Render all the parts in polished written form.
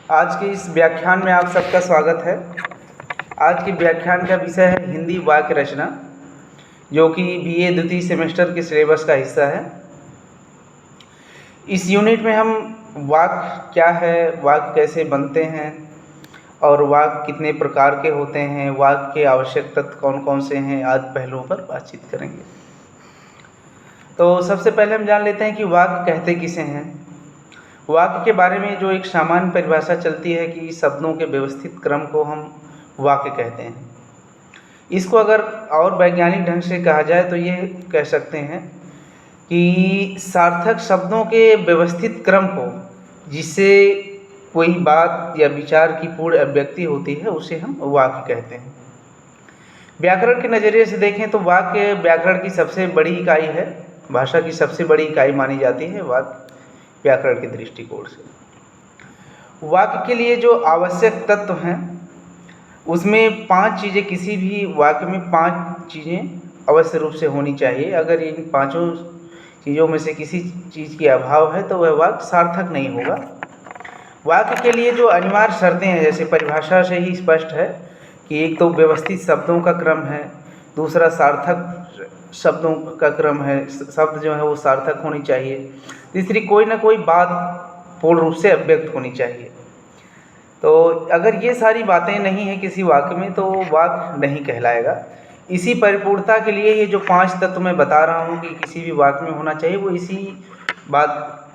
आज के इस व्याख्यान में आप सबका स्वागत है। आज के व्याख्यान का विषय है हिंदी वाक्य रचना, जो कि बीए द्वितीय सेमेस्टर के सिलेबस का हिस्सा है। इस यूनिट में हम वाक्य क्या है, वाक्य कैसे बनते हैं और वाक्य कितने प्रकार के होते हैं, वाक्य के आवश्यक तत्व कौन कौन से हैं आदि पहलुओं पर बातचीत करेंगे। तो सबसे पहले हम जान लेते हैं कि वाक्य कहते किसे हैं। वाक्य के बारे में जो एक सामान्य परिभाषा चलती है कि शब्दों के व्यवस्थित क्रम को हम वाक्य कहते हैं। इसको अगर और वैज्ञानिक ढंग से कहा जाए तो ये कह सकते हैं कि सार्थक शब्दों के व्यवस्थित क्रम को, जिससे कोई बात या विचार की पूर्ण अभिव्यक्ति होती है, उसे हम वाक्य कहते हैं। व्याकरण के नज़रिए से देखें तो वाक्य व्याकरण की सबसे बड़ी इकाई है, भाषा की सबसे बड़ी इकाई मानी जाती है वाक्य व्याकरण के दृष्टिकोण से। वाक्य के लिए जो आवश्यक तत्व हैं उसमें 5 चीज़ें, किसी भी वाक्य में 5 चीज़ें अवश्य रूप से होनी चाहिए। अगर इन 5 चीज़ों में से किसी चीज़ की अभाव है तो वह वाक्य सार्थक नहीं होगा। वाक्य के लिए जो अनिवार्य शर्तें हैं, जैसे परिभाषा से ही स्पष्ट है कि एक तो व्यवस्थित शब्दों का क्रम है, दूसरा सार्थक शब्दों का क्रम है, शब्द जो है वो सार्थक होनी चाहिए, तीसरी कोई ना कोई बात पूर्ण रूप से अभिव्यक्त होनी चाहिए। तो अगर ये सारी बातें नहीं हैं किसी वाक्य में तो वाक्य नहीं कहलाएगा। इसी परिपूर्णता के लिए ये जो 5 तत्व मैं बता रहा हूँ कि किसी भी वाक्य में होना चाहिए, वो इसी बात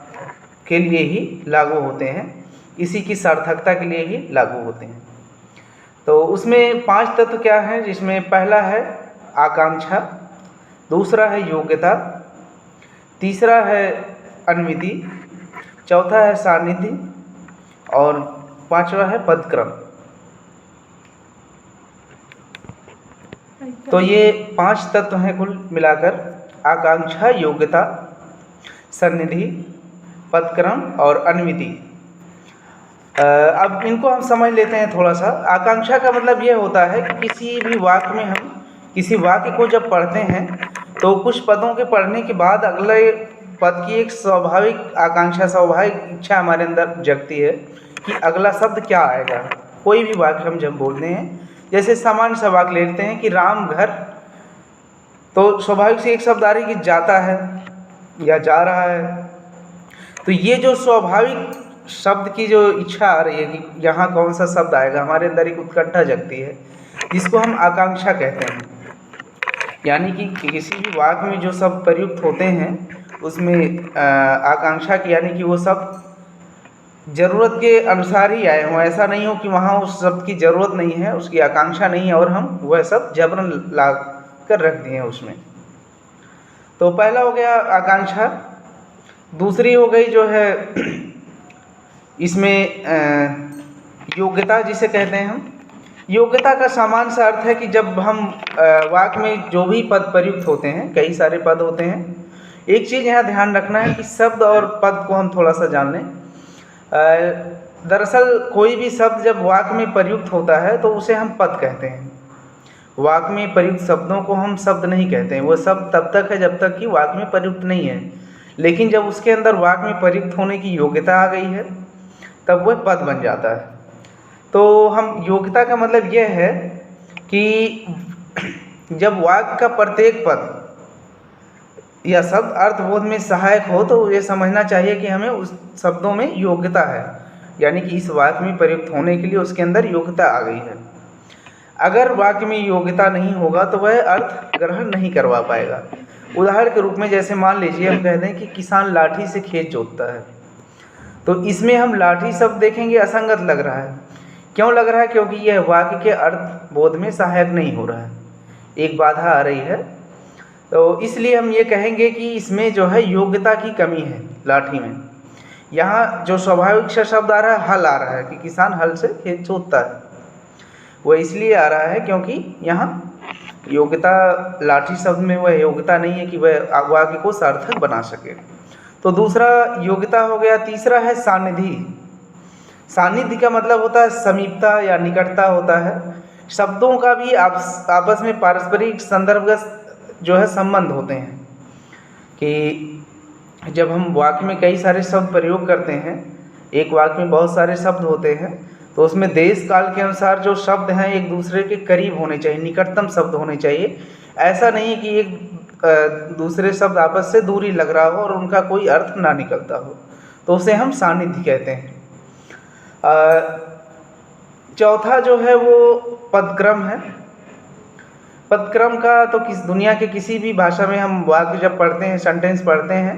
के लिए ही लागू होते हैं, इसी की सार्थकता के लिए ही लागू होते हैं। तो उसमें 5 तत्व क्या हैं, जिसमें पहला है आकांक्षा, दूसरा है योग्यता, तीसरा है अनुमिति, चौथा है सान्निध्य और 5वां है पदक्रम। तो ये 5 तत्व हैं कुल मिलाकर, आकांक्षा, योग्यता, सन्निधि, पदक्रम और अनुमिति। अब इनको हम समझ लेते हैं थोड़ा सा। आकांक्षा का मतलब ये होता है कि किसी भी वाक्य में हम किसी वाक्य को जब पढ़ते हैं तो कुछ पदों के पढ़ने के बाद अगले पद की एक स्वाभाविक आकांक्षा, स्वाभाविक इच्छा हमारे अंदर जगती है कि अगला शब्द क्या आएगा। कोई भी वाक्य हम जब बोलते हैं, जैसे सामान्य सा वाक्य लेते हैं कि राम घर, तो स्वाभाविक से एक शब्द आ रही है कि जाता है या जा रहा है। तो ये जो स्वाभाविक शब्द की जो इच्छा आ रही है कि यहाँ कौन सा शब्द आएगा, हमारे अंदर एक उत्कंठा जगती है, जिसको हम आकांक्षा कहते हैं। यानी कि किसी भी वाक्य में जो शब्द प्रयुक्त होते हैं उसमें आकांक्षा की, यानी कि वो शब्द ज़रूरत के अनुसार ही आए हों। ऐसा नहीं हो कि वहाँ उस शब्द की ज़रूरत नहीं है, उसकी आकांक्षा नहीं है और हम वह शब्द जबरन ला कर रख दिए उसमें। तो पहला हो गया आकांक्षा। दूसरी हो गई जो है इसमें योग्यता, जिसे कहते हैं हम। योग्यता का सामान्य सा अर्थ है कि जब हम वाक्य में जो भी पद प्रयुक्त होते हैं, कई सारे पद होते हैं। एक चीज़ यहाँ ध्यान रखना है कि शब्द और पद को हम थोड़ा सा जान लें। दरअसल कोई भी शब्द जब वाक्य में प्रयुक्त होता है तो उसे हम पद कहते हैं। वाक्य में प्रयुक्त शब्दों को हम शब्द नहीं कहते हैं। वो शब्द तब तक है जब तक कि वाक्य में प्रयुक्त नहीं है, लेकिन जब उसके अंदर वाक्य में प्रयुक्त होने की योग्यता आ गई है तब वह पद बन जाता है। तो हम योग्यता का मतलब यह है कि जब वाक्य का प्रत्येक पद या शब्द अर्थबोध में सहायक हो तो ये समझना चाहिए कि हमें उस शब्दों में योग्यता है, यानी कि इस वाक्य में प्रयुक्त होने के लिए उसके अंदर योग्यता आ गई है। अगर वाक्य में योग्यता नहीं होगा तो वह अर्थ ग्रहण नहीं करवा पाएगा। उदाहरण के रूप में जैसे मान लीजिए हम कह दें कि किसान लाठी से खेत जोतता है, तो इसमें हम लाठी शब्द देखेंगे असंगत लग रहा है। क्यों लग रहा है? क्योंकि यह वाक्य के अर्थ बोध में सहायक नहीं हो रहा है, एक बाधा आ रही है। तो इसलिए हम ये कहेंगे कि इसमें जो है योग्यता की कमी है लाठी में। यहाँ जो स्वाभाविक सा शब्द आ रहा है, हल आ रहा है कि किसान हल से खेत जोतता है, वह इसलिए आ रहा है क्योंकि यहाँ योग्यता, लाठी शब्द में वह योग्यता नहीं है कि वह वाक्य को सार्थक बना सके। तो दूसरा योग्यता हो गया। तीसरा है सानिधि। सानिध्य का मतलब होता है समीपता या निकटता होता है। शब्दों का भी आपस में पारस्परिक संदर्भगत जो है संबंध होते हैं कि जब हम वाक्य में कई सारे शब्द प्रयोग करते हैं एक वाक्य में बहुत सारे शब्द होते हैं, तो उसमें देश काल के अनुसार जो शब्द हैं एक दूसरे के करीब होने चाहिए, निकटतम शब्द होने चाहिए। ऐसा नहीं कि एक दूसरे शब्द आपस से दूरी लग रहा हो और उनका कोई अर्थ ना निकलता हो, तो उसे हम सानिध्य कहते हैं। चौथा जो है वो पदक्रम है। पदक्रम का तो दुनिया के किसी भी भाषा में हम वाक्य जब पढ़ते हैं, सेंटेंस पढ़ते हैं,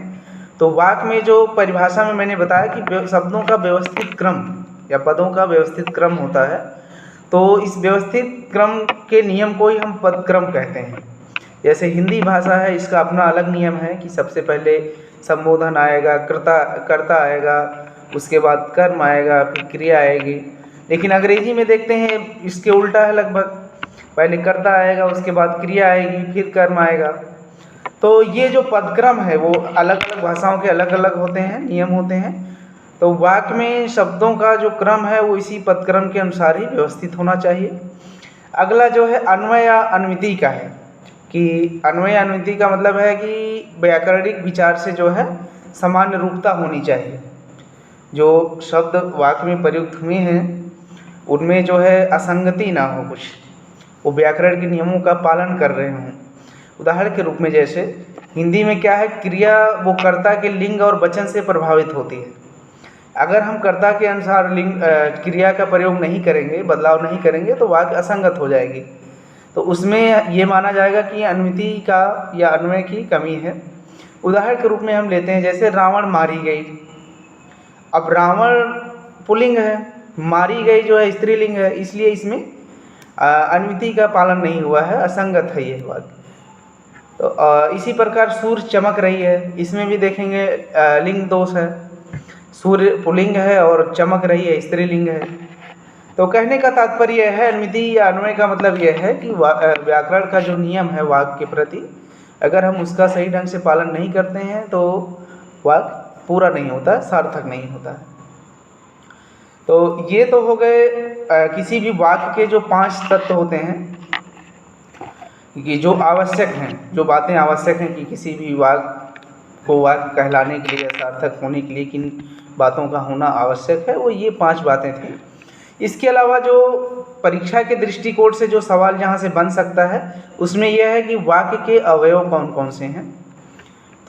तो वाक्य में जो परिभाषा में मैंने बताया कि शब्दों का व्यवस्थित क्रम या पदों का व्यवस्थित क्रम होता है, तो इस व्यवस्थित क्रम के नियम को ही हम पदक्रम कहते हैं। जैसे हिंदी भाषा है, इसका अपना अलग नियम है कि सबसे पहले संबोधन आएगा, कर्ता आएगा, उसके बाद कर्म आएगा, फिर क्रिया आएगी। लेकिन अंग्रेजी में देखते हैं इसके उल्टा है लगभग, पहले कर्ता आएगा, उसके बाद क्रिया आएगी, फिर कर्म आएगा। तो ये जो पदक्रम है वो अलग अलग भाषाओं के अलग अलग होते हैं, नियम होते हैं। तो वाक्य में शब्दों का जो क्रम है वो इसी पदक्रम के अनुसार ही व्यवस्थित होना चाहिए। अगला जो है अन्वय या अन्विति का है, कि अन्वय अन्विति का मतलब है कि व्याकरणिक विचार से जो है सामान्य रूपता होनी चाहिए। जो शब्द वाक्य में प्रयुक्त हुए हैं उनमें जो है असंगति ना हो, कुछ वो व्याकरण के नियमों का पालन कर रहे हों। उदाहरण के रूप में जैसे हिंदी में क्या है, क्रिया वो कर्ता के लिंग और वचन से प्रभावित होती है। अगर हम कर्ता के अनुसार क्रिया का प्रयोग नहीं करेंगे, बदलाव नहीं करेंगे, तो वाक्य असंगत हो जाएगी। तो उसमें ये माना जाएगा कि अन्विति का या अन्वय की कमी है। उदाहरण के रूप में हम लेते हैं, जैसे रावण मारी गई। अब रावण पुल्लिंग है, मारी गई जो है स्त्रीलिंग है, इसलिए इसमें अन्विति का पालन नहीं हुआ है, असंगत है ये वाक्य। तो इसी प्रकार सूर्य चमक रही है, इसमें भी देखेंगे लिंग दोष है, सूर्य पुल्लिंग है और चमक रही है स्त्रीलिंग है। तो कहने का तात्पर्य है, अन्विति या अन्वय का मतलब यह है कि व्याकरण का जो नियम है वाक्य के प्रति, अगर हम उसका सही ढंग से पालन नहीं करते हैं तो वाक्य पूरा नहीं होता, सार्थक नहीं होता है। तो ये तो हो गए किसी भी वाक्य के जो 5 तत्व होते हैं कि जो आवश्यक हैं, जो बातें आवश्यक हैं कि किसी भी वाक्य को वाक्य कहलाने के लिए, सार्थक होने के लिए किन बातों का होना आवश्यक है, वो ये 5 बातें थी। इसके अलावा जो परीक्षा के दृष्टिकोण से जो सवाल जहाँ से बन सकता है उसमें यह है कि वाक्य के अवयव कौन कौन से हैं।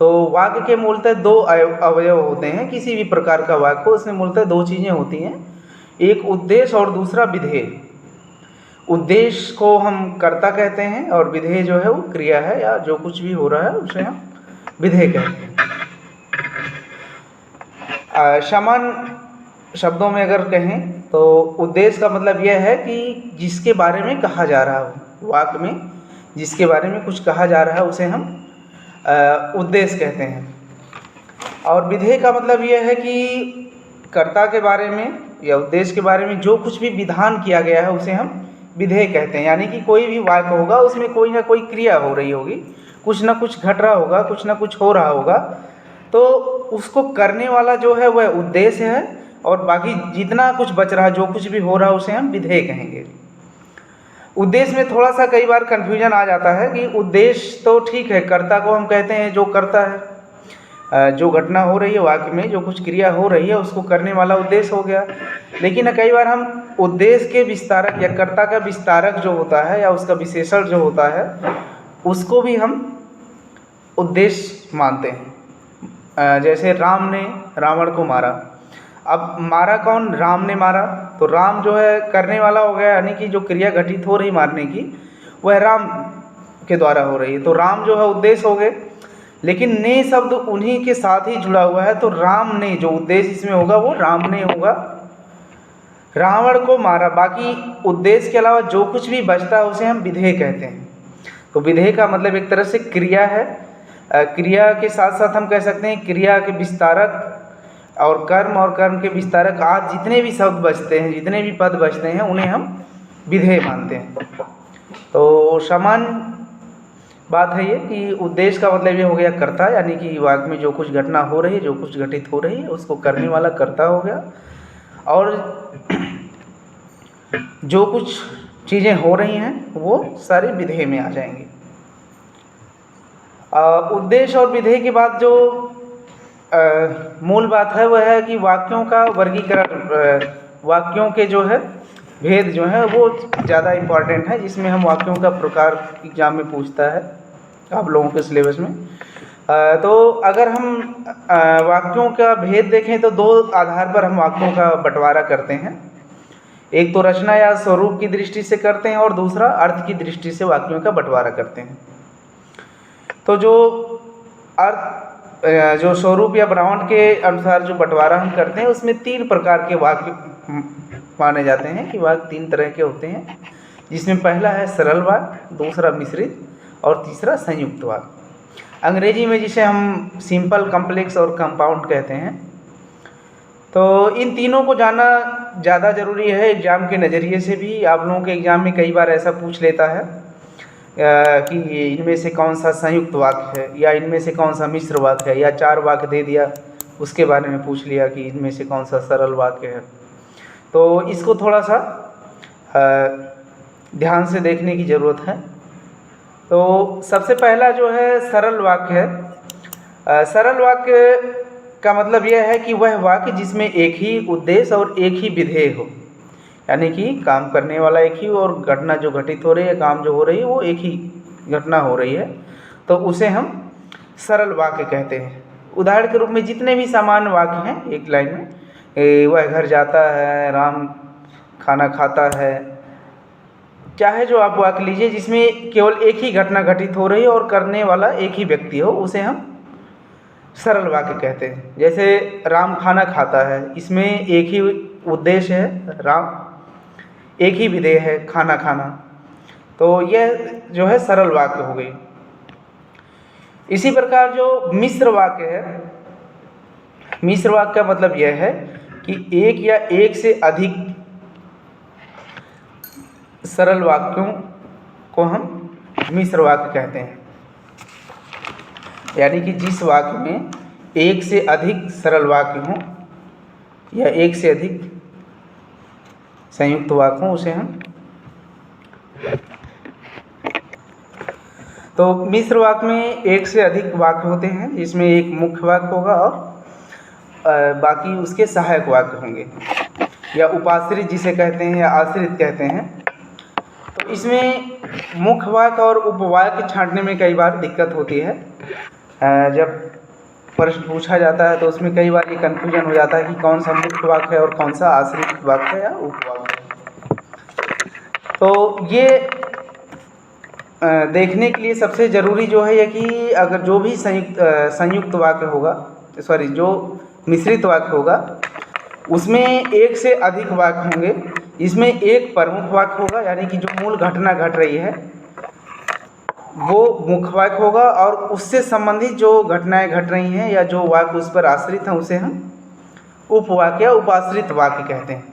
तो वाक्य के मूलतः 2 अवयव होते हैं। किसी भी प्रकार का वाक्य हो उसमें मूलतः 2 चीज़ें होती हैं, एक उद्देश्य और दूसरा विधेय। उद्देश्य को हम कर्ता कहते हैं और विधेय जो है वो क्रिया है या जो कुछ भी हो रहा है उसे हम विधेय कहते हैं। सामान्य शब्दों में अगर कहें तो उद्देश्य का मतलब यह है कि जिसके बारे में कहा जा रहा हो, वाक्य में जिसके बारे में कुछ कहा जा रहा है उसे हम उद्देश्य कहते हैं। और विधेय का मतलब यह है कि कर्ता के बारे में या उद्देश्य के बारे में जो कुछ भी विधान किया गया है उसे हम विधेय कहते हैं। यानी कि कोई भी वाक्य होगा उसमें कोई ना कोई क्रिया हो रही होगी, कुछ ना कुछ घट रहा होगा, कुछ ना कुछ हो रहा होगा, तो उसको करने वाला जो है वह उद्देश्य है और बाकी जितना कुछ बच रहा है, जो कुछ भी हो रहा है उसे हम विधेय कहेंगे। उद्देश्य में थोड़ा सा कई बार कन्फ्यूजन आ जाता है कि उद्देश्य तो ठीक है, कर्ता को हम कहते हैं जो करता है, जो घटना हो रही है वाक्य में, जो कुछ क्रिया हो रही है उसको करने वाला उद्देश्य हो गया। लेकिन कई बार हम उद्देश्य के विस्तारक या कर्ता का विस्तारक जो होता है या उसका विशेषण जो होता है उसको भी हम उद्देश्य मानते हैं। जैसे राम ने रावण को मारा। अब मारा कौन? राम ने मारा। तो राम जो है करने वाला हो गया, यानी कि जो क्रिया घटित हो रही मारने की वह राम के द्वारा हो रही है, तो राम जो है उद्देश्य हो गए। लेकिन ने शब्द उन्हीं के साथ ही जुड़ा हुआ है, तो राम ने जो उद्देश्य इसमें होगा वो राम ने होगा। रावण को मारा, बाकी उद्देश्य के अलावा जो कुछ भी बचता है उसे हम विधेय कहते हैं। तो विधेय का मतलब एक तरह से क्रिया है। क्रिया के साथ साथ हम कह सकते हैं क्रिया के विस्तारक और कर्म के विस्तारक, आज जितने भी शब्द बचते हैं, जितने भी पद बचते हैं उन्हें हम विधेय मानते हैं। तो सामान्य बात है ये कि उद्देश्य का मतलब ये हो गया कर्ता, यानी कि वाक्य में जो कुछ घटना हो रही है, जो कुछ घटित हो रही है उसको करने वाला कर्ता हो गया, और जो कुछ चीज़ें हो रही हैं वो सारे विधेय में आ जाएंगी। उद्देश्य और विधेय के बाद जो मूल बात है वह है कि वाक्यों का वर्गीकरण, वाक्यों के जो है भेद जो है वो ज़्यादा इम्पॉर्टेंट है, जिसमें हम वाक्यों का प्रकार एग्जाम में पूछता है आप लोगों के सिलेबस में। तो अगर हम वाक्यों का भेद देखें तो दो आधार पर हम वाक्यों का बंटवारा करते हैं। एक तो रचना या स्वरूप की दृष्टि से करते हैं और दूसरा अर्थ की दृष्टि से वाक्यों का बंटवारा करते हैं। तो जो अर्थ जो स्वरूप या ब्राह्मण के अनुसार जो बंटवारा हम करते हैं उसमें 3 प्रकार के वाक्य माने जाते हैं कि वाक्य 3 तरह के होते हैं, जिसमें पहला है सरल वाक्य, दूसरा मिश्रित और तीसरा संयुक्त वाक्य। अंग्रेजी में जिसे हम सिंपल, कॉम्प्लेक्स और कंपाउंड कहते हैं। तो इन तीनों को जानना ज़्यादा ज़रूरी है एग्ज़ाम के नज़रिए से भी। आप लोगों के एग्ज़ाम में कई बार ऐसा पूछ लेता है कि इनमें से कौन सा संयुक्त वाक्य है या इनमें से कौन सा मिश्र वाक्य है, या 4 वाक्य दे दिया उसके बारे में पूछ लिया कि इनमें से कौन सा सरल वाक्य है। तो इसको थोड़ा सा ध्यान से देखने की ज़रूरत है। तो सबसे पहला जो है सरल वाक्य है। सरल वाक्य का मतलब यह है कि वह वाक्य जिसमें एक ही उद्देश्य और एक ही विधेय हो, यानी कि काम करने वाला एक ही और घटना जो घटित हो रही है, काम जो हो रही है वो एक ही घटना हो रही है, तो उसे हम सरल वाक्य कहते हैं। उदाहरण के रूप में जितने भी सामान्य वाक्य हैं एक लाइन में, वह घर जाता है, राम खाना खाता है, चाहे जो आप वाक्य लीजिए जिसमें केवल एक ही घटना घटित हो रही है और करने वाला एक ही व्यक्ति हो, उसे हम सरल वाक्य कहते हैं। जैसे राम खाना खाता है, इसमें एक ही उद्देश्य है राम, एक ही विधेय है खाना खाना, तो यह जो है सरल वाक्य हो गई। इसी प्रकार जो मिश्र वाक्य है, मिश्र वाक्य का मतलब यह है कि एक या एक से अधिक सरल वाक्यों को हम मिश्र वाक्य कहते हैं। यानी कि जिस वाक्य में एक से अधिक सरल वाक्य हों या एक से अधिक संयुक्त वाक्य हों, उसे हम तो मिश्र वाक्य में एक से अधिक वाक्य होते हैं, जिसमें एक मुख्य वाक्य होगा और बाकी उसके सहायक वाक्य होंगे, या उपाश्रित जिसे कहते हैं या आश्रित कहते हैं। तो इसमें मुख्य वाक्य और उपवाक्य छांटने में कई बार दिक्कत होती है। जब प्रश्न पूछा जाता है तो उसमें कई बार ये कन्फ्यूजन हो जाता है कि कौन सा मुख्य वाक्य है और कौन सा आश्रित वाक्य है या उपवाक्य है। तो ये देखने के लिए सबसे ज़रूरी जो है कि अगर जो भी संयुक्त वाक्य होगा, जो मिश्रित वाक्य होगा, उसमें एक से अधिक वाक्य होंगे। इसमें एक प्रमुख वाक्य होगा, यानी कि जो मूल घटना घट रही है वो मुख्य वाक्य होगा, और उससे संबंधित जो घटनाएं घट रही हैं या जो वाक्य उस पर आश्रित हैं उसे हम उपवाक्य या उपाश्रित वाक्य कहते हैं।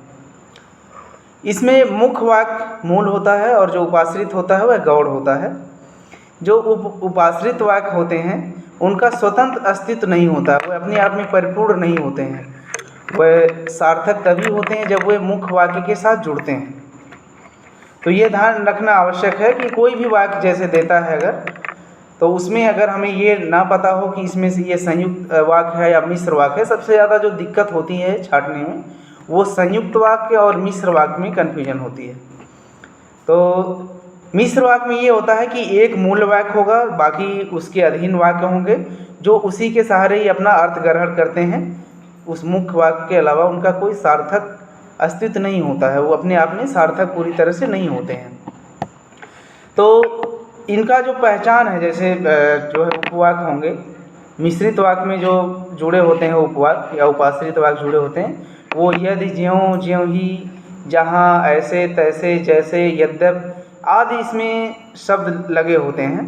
इसमें मुख्य वाक्य मूल होता है और जो उपाश्रित होता है वह गौड़ होता है। जो उपाश्रित वाक्य होते हैं उनका स्वतंत्र अस्तित्व नहीं होता, वह अपने आप में परिपूर्ण नहीं होते हैं, वह सार्थक तभी होते हैं जब वे मुख्य वाक्य के साथ जुड़ते हैं। तो ये ध्यान रखना आवश्यक है कि कोई भी वाक्य जैसे देता है अगर, तो उसमें अगर हमें ये ना पता हो कि इसमें से ये संयुक्त वाक्य है या मिश्र वाक्य है, सबसे ज़्यादा जो दिक्कत होती है छाँटने में वो संयुक्त वाक्य और मिश्र वाक्य में कन्फ्यूजन होती है। तो मिश्र वाक्य में ये होता है कि एक मूल वाक्य होगा, बाकी उसके अधीन वाक्य होंगे जो उसी के सहारे ही अपना अर्थ ग्रहण करते हैं। उस मुख्य वाक्य के अलावा उनका कोई सार्थक अस्तित्व नहीं होता है, वो अपने आप में सार्थक पूरी तरह से नहीं होते हैं। तो इनका जो पहचान है, जैसे जो है उपवाक्य होंगे, मिश्रित वाक्य में जो जुड़े होते हैं उपवाक्य या उपाश्रित वाक्य जुड़े होते हैं, वो यदि, ज्यों, ज्यों ही, जहाँ, ऐसे, तैसे, जैसे, यद्यप आदि इसमें शब्द लगे होते हैं।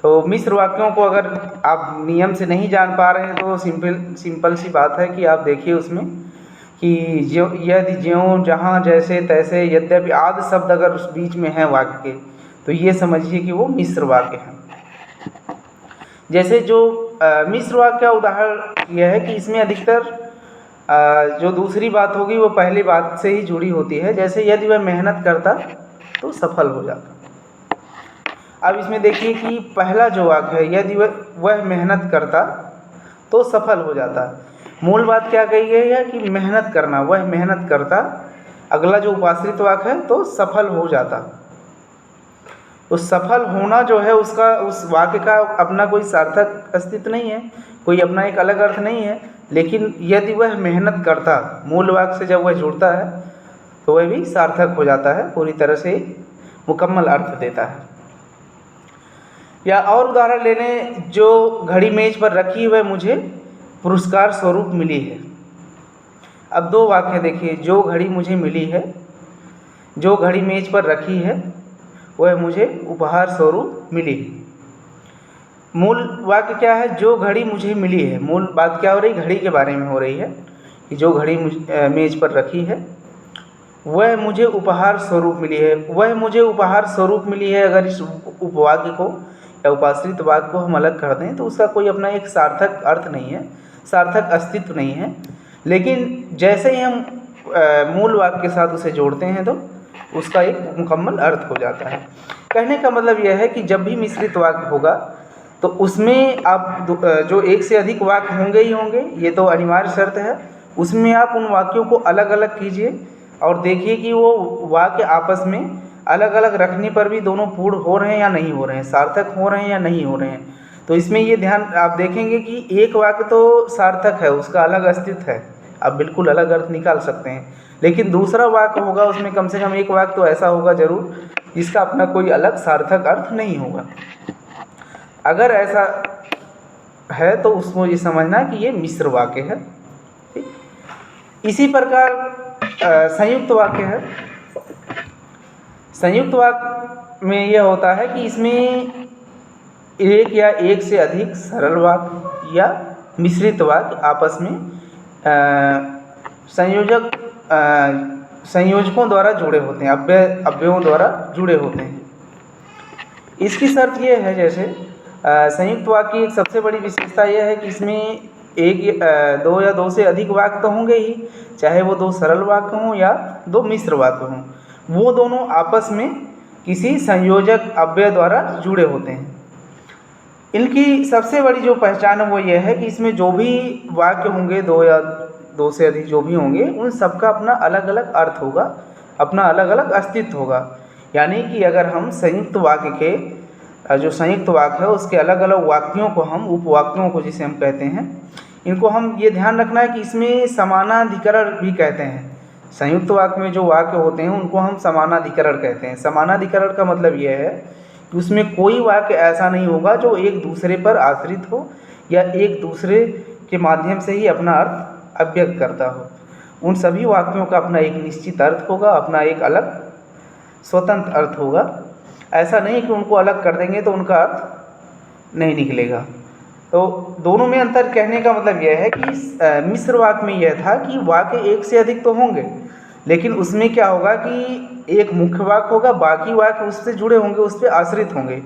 तो मिश्र वाक्यों को अगर आप नियम से नहीं जान पा रहे हैं तो सिंपल सी बात है कि आप देखिए उसमें कि ज्यों, यदि, ज्यों, जहाँ, जैसे, तैसे, यद्यपि आदि शब्द अगर उस बीच में हैं वाक्य के, तो ये समझिए कि वो मिश्र वाक्य हैं। जैसे जो मिश्र वाक्य का उदाहरण यह है कि इसमें अधिकतर जो दूसरी बात होगी वो पहली बात से ही जुड़ी होती है। जैसे यदि वह मेहनत करता तो सफल हो जाता। अब इसमें देखिए कि पहला जो वाक्य है, यदि वह मेहनत करता, तो सफल हो जाता। मूल बात क्या कही गई है कि मेहनत करना, वह मेहनत करता। अगला जो उपाश्रित वाक्य है तो सफल हो जाता। तो सफल होना जो है उसका, उस वाक्य का अपना कोई सार्थक अस्तित्व नहीं है, कोई अपना एक अलग अर्थ नहीं है। लेकिन यदि वह मेहनत करता, मूल वाक्य से जब वह जुड़ता है तो वह भी सार्थक हो जाता है, पूरी तरह से मुकम्मल अर्थ देता है। या और उदाहरण ले लें, जो घड़ी मेज पर रखी वह मुझे पुरस्कार स्वरूप मिली है। अब दो वाक्य देखिए, जो घड़ी मुझे मिली है, जो घड़ी मेज पर रखी है वह मुझे उपहार स्वरूप मिली है। मूल वाक्य क्या है? जो घड़ी मुझे मिली है। मूल बात क्या हो रही? घड़ी के बारे में हो रही है कि जो घड़ी मेज पर रखी है वह मुझे उपहार स्वरूप मिली है। वह मुझे उपहार स्वरूप मिली है, अगर इस उपवाक्य को या उपाश्रित वाक्य को हम अलग कर दें तो उसका कोई अपना एक सार्थक अर्थ नहीं है, सार्थक अस्तित्व नहीं है। लेकिन जैसे ही हम मूल वाक्य के साथ उसे जोड़ते हैं तो उसका एक मुकम्मल अर्थ हो जाता है। कहने का मतलब यह है कि जब भी मिश्रित वाक्य होगा तो उसमें आप जो एक से अधिक वाक्य होंगे ही होंगे, ये तो अनिवार्य शर्त है। उसमें आप उन वाक्यों को अलग अलग कीजिए और देखिए कि वो वाक्य आपस में अलग अलग रखने पर भी दोनों पूर्ण हो रहे हैं या नहीं हो रहे हैं, सार्थक हो रहे हैं या नहीं हो रहे हैं। तो इसमें ये ध्यान आप देखेंगे कि एक वाक्य तो सार्थक है, उसका अलग अस्तित्व है, आप बिल्कुल अलग अर्थ निकाल सकते हैं। लेकिन दूसरा वाक्य होगा उसमें कम से कम एक वाक्य तो ऐसा होगा जरूर जिसका अपना कोई अलग सार्थक अर्थ नहीं होगा। अगर ऐसा है तो उसको ये समझना कि ये मिश्र वाक्य है। ठीक? इसी प्रकार संयुक्त वाक्य है। संयुक्त वाक्य में यह होता है कि इसमें एक या एक से अधिक सरल वाक्य या मिश्रित वाक्य आपस में संयोजकों द्वारा जुड़े होते हैं, अव्ययों द्वारा जुड़े होते हैं। इसकी शर्त यह है, जैसे संयुक्त वाक्य की एक सबसे बड़ी विशेषता यह है कि इसमें एक दो या दो से अधिक वाक्य तो होंगे ही, चाहे वो दो सरल वाक्य हों या दो मिश्र वाक्य हों, वो दोनों आपस में किसी संयोजक अव्यय द्वारा जुड़े होते हैं। इनकी सबसे बड़ी जो पहचान है वो ये है कि इसमें जो भी वाक्य होंगे, दो या दो से अधिक जो भी होंगे, उन सबका अपना अलग अलग अर्थ होगा, अपना अलग अलग अस्तित्व होगा। यानी कि अगर हम संयुक्त वाक्य के जो संयुक्त वाक्य है उसके अलग अलग वाक्यों को हम उपवाक्यों को जिसे हम कहते हैं, इनको हम ये ध्यान रखना है कि इसमें समानाधिकरण भी कहते हैं। संयुक्त वाक्य में जो वाक्य होते हैं उनको हम समानाधिकरण कहते हैं। समानाधिकरण का मतलब यह है कि उसमें कोई वाक्य ऐसा नहीं होगा जो एक दूसरे पर आश्रित हो या एक दूसरे के माध्यम से ही अपना अर्थ अभिव्यक्त करता हो। उन सभी वाक्यों का अपना एक निश्चित अर्थ होगा, अपना एक अलग स्वतंत्र अर्थ होगा। ऐसा नहीं कि उनको अलग कर देंगे तो उनका अर्थ नहीं निकलेगा। तो दोनों में अंतर कहने का मतलब यह है कि मिश्र वाक्य में यह था कि वाक्य एक से अधिक तो होंगे, लेकिन उसमें क्या होगा कि एक मुख्य वाक्य होगा, बाकी वाक्य उससे जुड़े होंगे, उस पर आश्रित होंगे।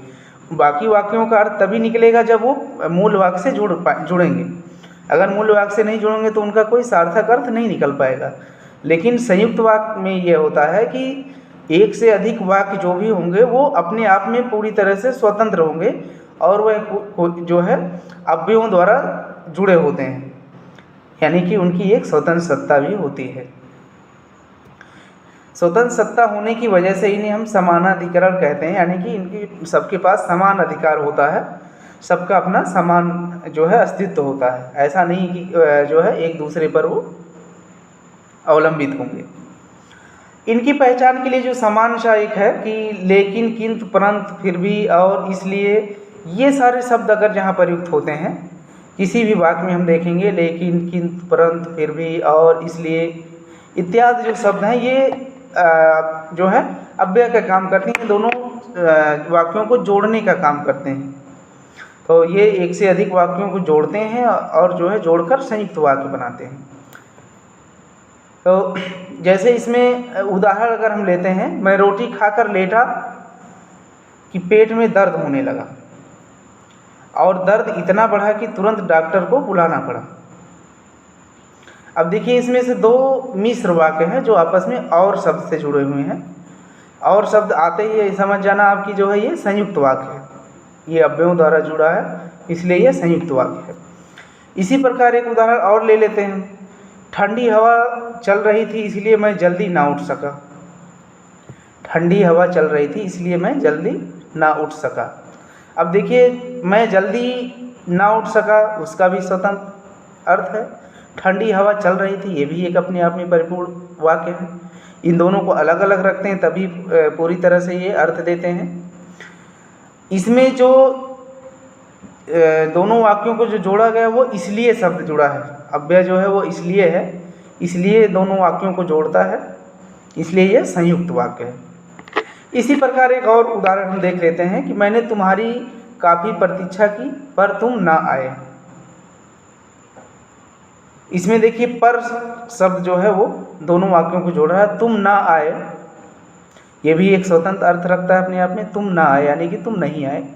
बाकी वाक्यों का अर्थ तभी निकलेगा जब वो मूल वाक्य से जुड़ेंगे। अगर मूल वाक्य से नहीं जुड़ेंगे तो उनका कोई सार्थक अर्थ नहीं निकल पाएगा। लेकिन संयुक्त वाक्य में यह होता है कि एक से अधिक वाक्य जो भी होंगे वो अपने आप में पूरी तरह से स्वतंत्र होंगे और वह जो है अव्ययों द्वारा जुड़े होते हैं, यानी कि उनकी एक स्वतंत्र सत्ता भी होती है। स्वतंत्र सत्ता होने की वजह से इन्हें हम समानाधिकरण कहते हैं, यानी कि इनकी सबके पास समान अधिकार होता है, सबका अपना समान जो है अस्तित्व होता है। ऐसा नहीं कि जो है एक दूसरे पर वो अवलंबित होंगे। इनकी पहचान के लिए जो सामान्य एक है कि लेकिन, किंतु, परंतु, फिर भी, और, इसलिए, ये सारे शब्द अगर जहाँ प्रयुक्त होते हैं किसी भी वाक्य में हम देखेंगे लेकिन, किंतु, परंतु, फिर भी, और, इसलिए इत्यादि जो शब्द हैं ये जो है अव्यय का काम करते हैं, दोनों वाक्यों को जोड़ने का काम करते हैं। तो ये एक से अधिक वाक्यों को जोड़ते हैं और जो है जोड़कर संयुक्त वाक्य बनाते हैं। तो जैसे इसमें उदाहरण अगर हम लेते हैं, मैं रोटी खाकर लेटा कि पेट में दर्द होने लगा और दर्द इतना बढ़ा कि तुरंत डॉक्टर को बुलाना पड़ा। अब देखिए इसमें से दो मिश्र वाक्य हैं जो आपस में और शब्द से जुड़े हुए हैं। और शब्द आते ही ये समझ जाना आपकी जो है ये संयुक्त वाक्य है, ये अव्ययों द्वारा जुड़ा है इसलिए ये संयुक्त वाक्य है। इसी प्रकार एक उदाहरण और ले लेते हैं। ठंडी हवा चल रही थी इसलिए मैं जल्दी ना उठ सका। ठंडी हवा चल रही थी इसलिए मैं जल्दी ना उठ सका। अब देखिए, मैं जल्दी ना उठ सका उसका भी स्वतंत्र अर्थ है, ठंडी हवा चल रही थी ये भी एक अपने आप में परिपूर्ण वाक्य है। इन दोनों को अलग अलग रखते हैं तभी पूरी तरह से ये अर्थ देते हैं। इसमें जो दोनों वाक्यों को जो जोड़ा गया वो इसलिए शब्द जुड़ा है, अव्यय जो है वो इसलिए है, इसलिए दोनों वाक्यों को जोड़ता है, इसलिए यह संयुक्त वाक्य है। इसी प्रकार एक और उदाहरण हम देख लेते हैं कि मैंने तुम्हारी काफ़ी प्रतीक्षा की पर तुम ना आए। इसमें देखिए पर शब्द जो है वो दोनों वाक्यों को जोड़ रहा है। तुम ना आए ये भी एक स्वतंत्र अर्थ रखता है अपने आप में, तुम ना आए यानी कि तुम नहीं आए।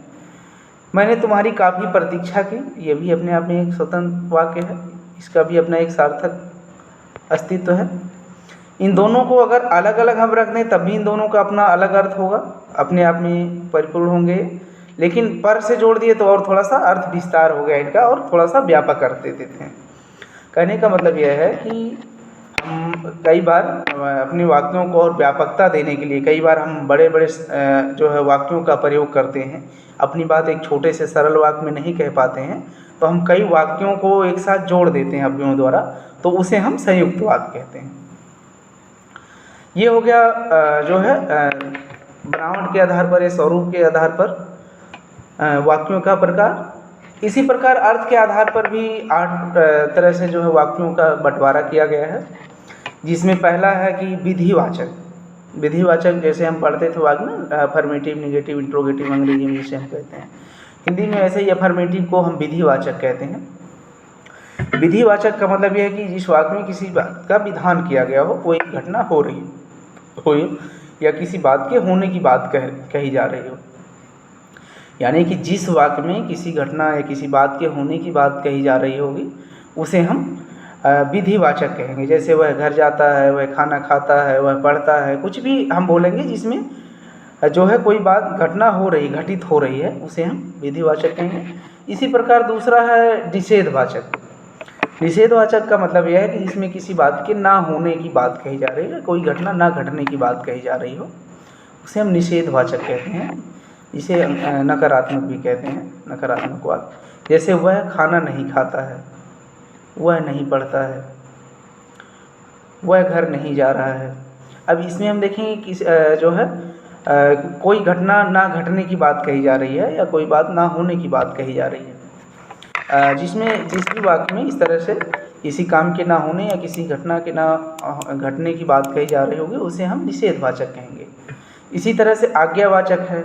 मैंने तुम्हारी काफ़ी प्रतीक्षा की ये भी अपने आप में एक स्वतंत्र वाक्य है, इसका भी अपना एक सार्थक अस्तित्व है। इन दोनों को अगर अलग अलग हम रख दें तब भी इन दोनों का अपना अलग अर्थ होगा, अपने आप में परिपूर्ण होंगे, लेकिन पर से जोड़ दिए तो और थोड़ा सा अर्थ विस्तार हो गया इनका और थोड़ा सा व्यापक कर देते थे। कहने का मतलब यह है कि हम कई बार अपने वाक्यों को और व्यापकता देने के लिए कई बार हम बड़े बड़े जो है वाक्यों का प्रयोग करते हैं। अपनी बात एक छोटे से सरल वाक्य में नहीं कह पाते हैं तो हम कई वाक्यों को एक साथ जोड़ देते हैं अव्ययों द्वारा, तो उसे हम संयुक्त वाक्य कहते हैं। ये हो गया जो है बनावट के आधार पर या स्वरूप के आधार पर वाक्यों का प्रकार। इसी प्रकार अर्थ के आधार पर भी 8 तरह से जो है वाक्यों का बंटवारा किया गया है, जिसमें पहला है कि विधिवाचक। विधिवाचक जैसे हम पढ़ते थे वाक्य में अफर्मेटिव, नेगेटिव, इंट्रोगेटिव अंग्रेजी में जिसे हम कहते हैं, हिंदी में ऐसे ही अफर्मेटिव को हम विधिवाचक कहते हैं। विधिवाचक का मतलब यह है कि जिस वाक्य में किसी बात का विधान किया गया हो, कोई घटना हो रही हो या किसी बात के होने की बात कही जा रही हो, यानी कि जिस वाक्य में किसी घटना या किसी बात के होने की बात कही जा रही होगी उसे हम विधिवाचक कहेंगे। जैसे वह घर जाता है, वह खाना खाता है, वह पढ़ता है, कुछ भी हम बोलेंगे जिसमें जो है कोई बात घटना हो रही, घटित हो रही है, उसे हम विधिवाचक कहेंगे। इसी प्रकार दूसरा है निषेधवाचक। निषेधवाचक का मतलब यह है कि जिसमें किसी बात के ना होने की बात कही जा रही है, कोई घटना ना घटने की बात कही जा रही हो, उसे हम निषेधवाचक कहते हैं। इसे नकारात्मक भी कहते हैं, नकारात्मक वाक्य। जैसे वह खाना नहीं खाता है, वह नहीं पढ़ता है, वह घर नहीं जा रहा है। अब इसमें हम देखेंगे कि जो है कोई घटना ना घटने की बात कही जा रही है या कोई बात ना होने की बात कही जा रही है, जिसमें जिस भी वाक्य में इस तरह से किसी काम के ना होने या किसी घटना के ना घटने की बात कही जा रही होगी उसे हम निषेधवाचक कहेंगे। इसी तरह से आज्ञावाचक है,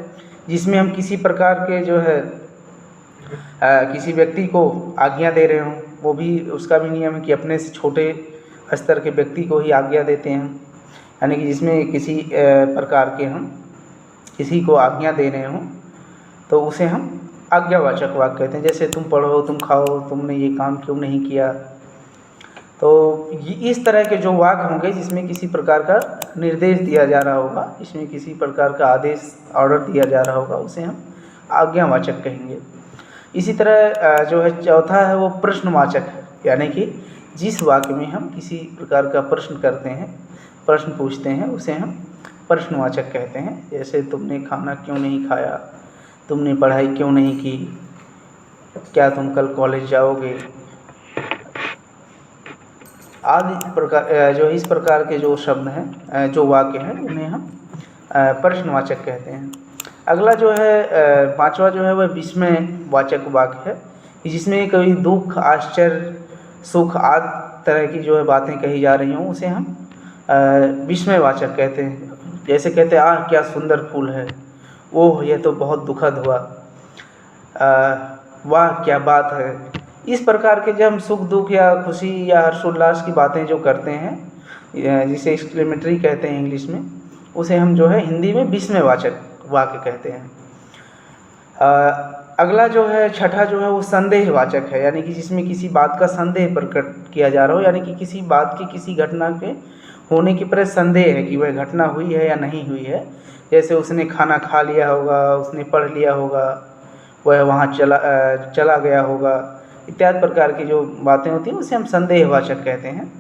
जिसमें हम किसी प्रकार के जो है किसी व्यक्ति को आज्ञा दे रहे हों, वो भी उसका भी नियम है कि अपने से छोटे स्तर के व्यक्ति को ही आज्ञा देते हैं, यानी कि जिसमें किसी प्रकार के हम किसी को आज्ञा दे रहे हों तो उसे हम आज्ञावाचक वाक्य कहते हैं। जैसे तुम पढ़ो, तुम खाओ, तुमने ये काम क्यों नहीं किया। तो इस तरह के जो वाक्य होंगे जिसमें किसी प्रकार का निर्देश दिया जा रहा होगा, इसमें किसी प्रकार का आदेश ऑर्डर दिया जा रहा होगा, उसे हम आज्ञावाचक कहेंगे। इसी तरह जो है चौथा है वो प्रश्नवाचक है, यानी कि जिस वाक्य में हम किसी प्रकार का प्रश्न करते हैं, प्रश्न पूछते हैं, उसे हम प्रश्नवाचक कहते हैं। जैसे तुमने खाना क्यों नहीं खाया, तुमने पढ़ाई क्यों नहीं की, क्या तुम कल कॉलेज जाओगे, आदि प्रकार जो इस प्रकार के जो शब्द हैं, जो वाक्य हैं, उन्हें हम प्रश्नवाचक कहते हैं। अगला जो है पांचवा जो है वह विस्मयवाचक वाक्य है, जिसमें कोई दुख, आश्चर्य, सुख आदि तरह की जो है बातें कही जा रही हों, उसे हम विस्मयवाचक कहते हैं। जैसे कहते हैं आह क्या सुंदर फूल है, ओह यह तो बहुत दुखद हुआ, वाह क्या बात है। इस प्रकार के जब हम सुख दुख या खुशी या हर्षोल्लास की बातें जो करते हैं, जिसे एक्सक्लेमेटरी कहते हैं इंग्लिश में, उसे हम जो है हिंदी में विस्मयवाचक वाक्य कहते हैं। अगला जो है छठा जो है वो संदेहवाचक है, यानी कि जिसमें किसी बात का संदेह प्रकट किया जा रहा हो, यानी कि किसी बात की किसी घटना के होने की पर संदेह है कि वह घटना हुई है या नहीं हुई है। जैसे उसने खाना खा लिया होगा, उसने पढ़ लिया होगा, वह वहाँ चला गया होगा, इत्यादि प्रकार की जो बातें होती हैं उसे हम संदेहवाचक कहते हैं।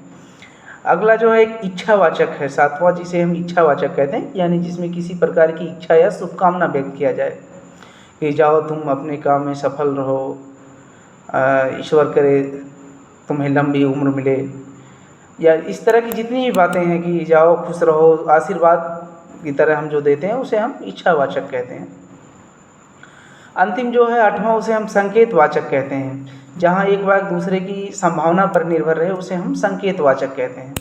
अगला जो है एक इच्छावाचक है, 7वां, जिसे हम इच्छावाचक कहते हैं, यानी जिसमें किसी प्रकार की इच्छा या शुभकामना व्यक्त किया जाए कि जाओ तुम अपने काम में सफल रहो, ईश्वर करे तुम्हें लंबी उम्र मिले, या इस तरह की जितनी भी बातें हैं कि जाओ खुश रहो, आशीर्वाद की तरह हम जो देते हैं उसे हम इच्छावाचक कहते हैं। अंतिम जो है 8वां, उसे हम संकेतवाचक कहते हैं। जहाँ एक वाक्य दूसरे की संभावना पर निर्भर रहे उसे हम संकेतवाचक कहते हैं।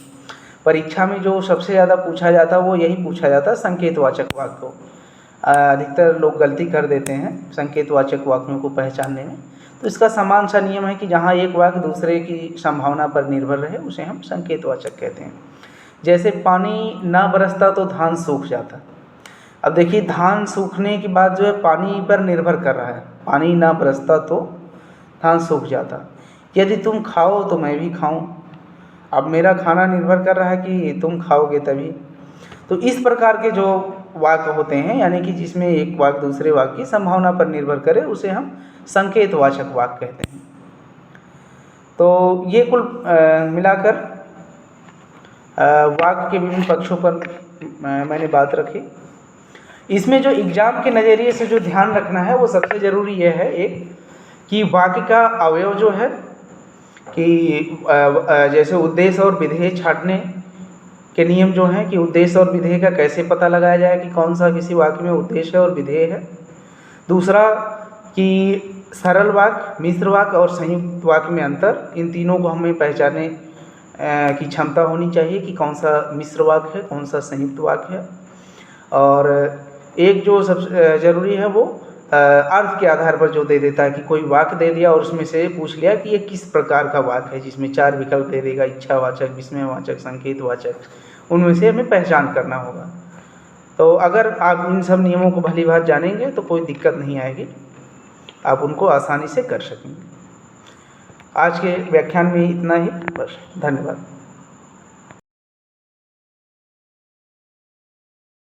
परीक्षा में जो सबसे ज़्यादा पूछा जाता है वो यही पूछा जाता है, संकेतवाचक वाक्य को। अधिकतर लोग गलती कर देते हैं संकेतवाचक वाक्यों को पहचानने में। तो इसका समान सा नियम है कि जहाँ एक वाक्य दूसरे की संभावना पर निर्भर रहे उसे हम संकेतवाचक कहते हैं। जैसे पानी ना बरसता तो धान सूख जाता। अब देखिए, धान सूखने के बाद जो है पानी पर निर्भर कर रहा है, पानी ना बरसता तो धान सूख जाता। यदि तुम खाओ तो मैं भी खाऊं, अब मेरा खाना निर्भर कर रहा है कि तुम खाओगे तभी। तो इस प्रकार के जो वाक्य होते हैं, यानी कि जिसमें एक वाक्य दूसरे वाक्य की संभावना पर निर्भर करे, उसे हम संकेतवाचक वाक्य कहते हैं। तो ये कुल मिलाकर वाक्य के विभिन्न पक्षों पर मैंने बात रखी। इसमें जो एग्जाम के नज़रिए से जो ध्यान रखना है वो सबसे ज़रूरी यह है एक कि वाक्य का अवयव जो है कि जैसे उद्देश्य और विधेय छाँटने के नियम जो हैं कि उद्देश्य और विधेय का कैसे पता लगाया जाए कि कौन सा किसी वाक्य में उद्देश्य और विधेय है। दूसरा कि सरल वाक्य, मिश्र वाक्य और संयुक्त वाक्य में अंतर, इन तीनों को हमें पहचानने की क्षमता होनी चाहिए कि कौन सा मिश्र वाक्य है, कौन सा संयुक्त वाक्य है। और एक जो सबसे ज़रूरी है वो अर्थ के आधार पर जो दे देता है कि कोई वाक्य दे दिया और उसमें से पूछ लिया कि ये किस प्रकार का वाक्य है, जिसमें 4 विकल्प दे देगा, इच्छावाचक, विस्मयवाचक, संकेतवाचक, उनमें से हमें पहचान करना होगा। तो अगर आप इन सब नियमों को भली भांति जानेंगे तो कोई दिक्कत नहीं आएगी, आप उनको आसानी से कर सकेंगे। आज के व्याख्यान में इतना ही, बस। धन्यवाद।